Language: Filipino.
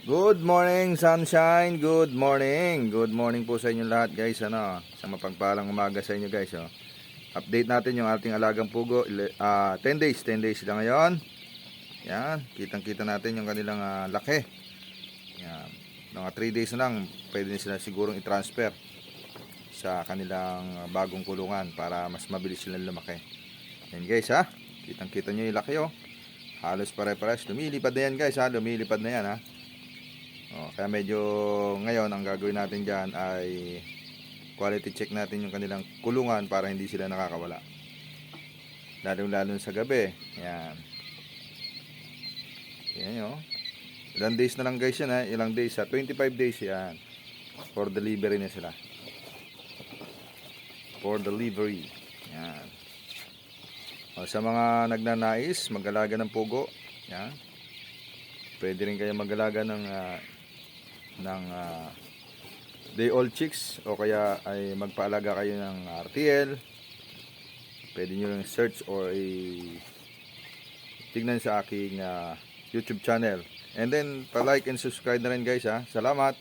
Good morning, sunshine. Good morning. Good morning po sa inyo lahat, guys. Sa mapagpalang umaga sa inyo, guys. Update natin yung ating alagang pugo. 10 days. 10 days sila ngayon. Yan. Kitang-kita natin yung kanilang laki. Yan. Mga 3 days na lang, pwede na sila sigurong i-transfer sa kanilang bagong kulungan para mas mabilis silang lumaki. Yan, guys, ha. Kitang-kita nyo yung laki, oh. Halos pare-pares. Lumilipad na yan, guys, ha. Lumilipad na yan, ha. Kaya medyo ngayon ang gagawin natin dyan ay quality check natin yung kanilang kulungan para hindi sila nakakawala, lalo sa gabi. Yan. Yan, ilang days na lang, guys, yan, ilang days, 25 days yan, for delivery na sila, for delivery. Yan. Sa mga nagnanais mag-alaga ng pugo, yan, pwede rin kayo mag-alaga ng day old chicks, o kaya ay magpaalaga kayo ng RTL. Pwede nyo lang search or tignan sa aking YouTube channel, and then pa-like and subscribe na rin, guys, ha. Salamat.